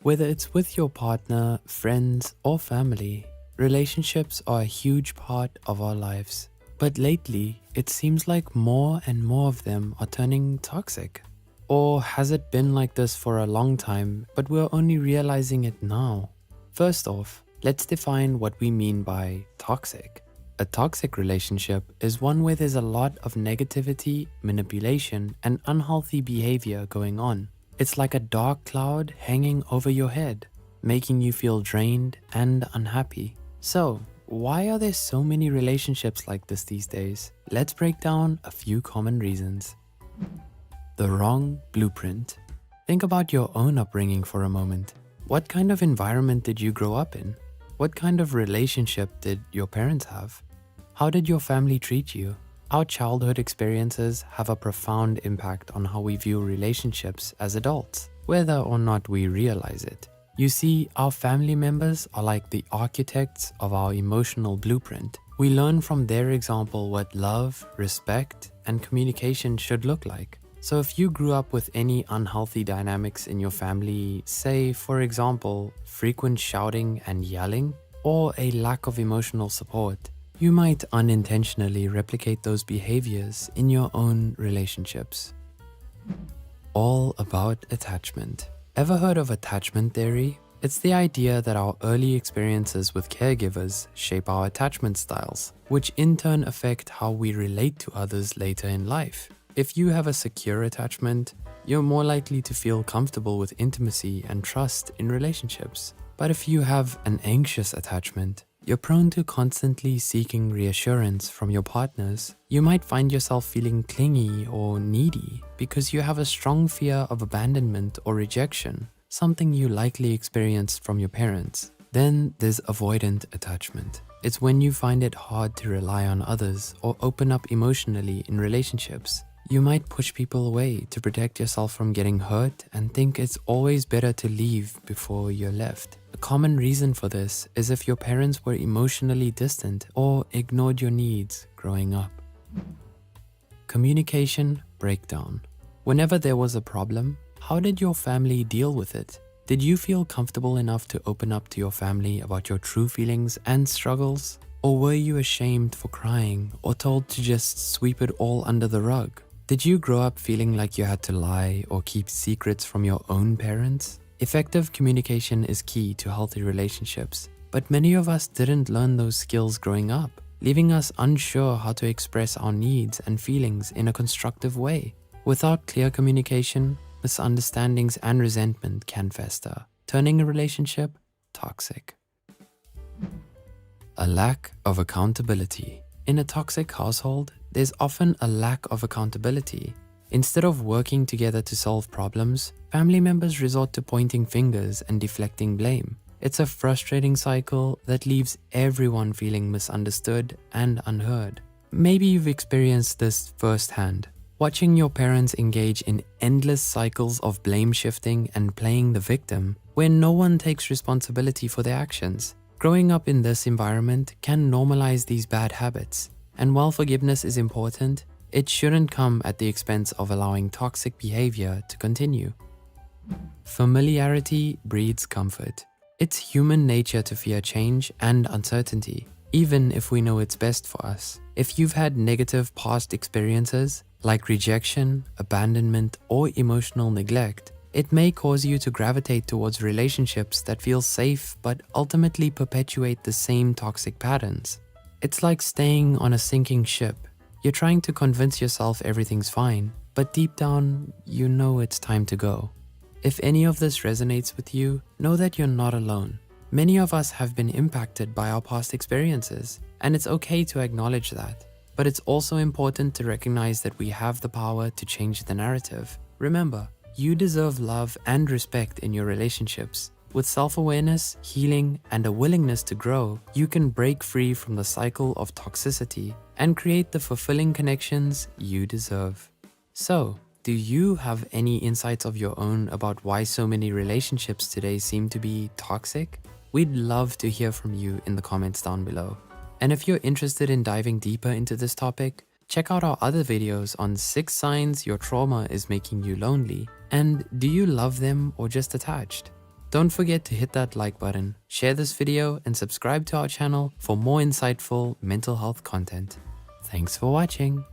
Whether it's with your partner, friends, or family, relationships are a huge part of our lives. But lately, it seems like more and more of them are turning toxic. Or has it been like this for a long time, but we're only realizing it now? First off, let's define what we mean by toxic. A toxic relationship is one where there's a lot of negativity, manipulation, and unhealthy behavior going on. It's like a dark cloud hanging over your head, making you feel drained and unhappy. So, why are there so many relationships like this these days? Let's break down a few common reasons. The wrong blueprint. Think about your own upbringing for a moment. What kind of environment did you grow up in? What kind of relationship did your parents have? How did your family treat you? Our childhood experiences have a profound impact on how we view relationships as adults, whether or not we realize it. You see, our family members are like the architects of our emotional blueprint. We learn from their example what love, respect, and communication should look like. So if you grew up with any unhealthy dynamics in your family, say for example, frequent shouting and yelling, or a lack of emotional support, you might unintentionally replicate those behaviors in your own relationships. All about attachment. Ever heard of attachment theory? It's the idea that our early experiences with caregivers shape our attachment styles, which in turn affect how we relate to others later in life. If you have a secure attachment, you're more likely to feel comfortable with intimacy and trust in relationships. But if you have an anxious attachment, you're prone to constantly seeking reassurance from your partners. You might find yourself feeling clingy or needy because you have a strong fear of abandonment or rejection, something you likely experienced from your parents. Then there's avoidant attachment. It's when you find it hard to rely on others or open up emotionally in relationships. You might push people away to protect yourself from getting hurt and think it's always better to leave before you're left. A common reason for this is if your parents were emotionally distant or ignored your needs growing up. Communication breakdown. Whenever there was a problem, how did your family deal with it? Did you feel comfortable enough to open up to your family about your true feelings and struggles? Or were you ashamed for crying or told to just sweep it all under the rug? Did you grow up feeling like you had to lie or keep secrets from your own parents? Effective communication is key to healthy relationships, but many of us didn't learn those skills growing up, leaving us unsure how to express our needs and feelings in a constructive way. Without clear communication, misunderstandings and resentment can fester, turning a relationship toxic. A lack of accountability. In a toxic household, there's often a lack of accountability. Instead of working together to solve problems, family members resort to pointing fingers and deflecting blame. It's a frustrating cycle that leaves everyone feeling misunderstood and unheard. Maybe you've experienced this firsthand, watching your parents engage in endless cycles of blame shifting and playing the victim, where no one takes responsibility for their actions. Growing up in this environment can normalize these bad habits. And while forgiveness is important, it shouldn't come at the expense of allowing toxic behavior to continue. Familiarity breeds comfort. It's human nature to fear change and uncertainty, even if we know it's best for us. If you've had negative past experiences, like rejection, abandonment, or emotional neglect, it may cause you to gravitate towards relationships that feel safe but ultimately perpetuate the same toxic patterns. It's like staying on a sinking ship. You're trying to convince yourself everything's fine, but deep down, you know it's time to go. If any of this resonates with you, know that you're not alone. Many of us have been impacted by our past experiences, and it's okay to acknowledge that. But it's also important to recognize that we have the power to change the narrative. Remember, you deserve love and respect in your relationships. With self-awareness, healing, and a willingness to grow, you can break free from the cycle of toxicity and create the fulfilling connections you deserve. So, do you have any insights of your own about why so many relationships today seem to be toxic? We'd love to hear from you in the comments down below. And if you're interested in diving deeper into this topic, check out our other videos on 6 signs your trauma is making you lonely, and do you love them or just attached? Don't forget to hit that like button, share this video, and subscribe to our channel for more insightful mental health content. Thanks for watching.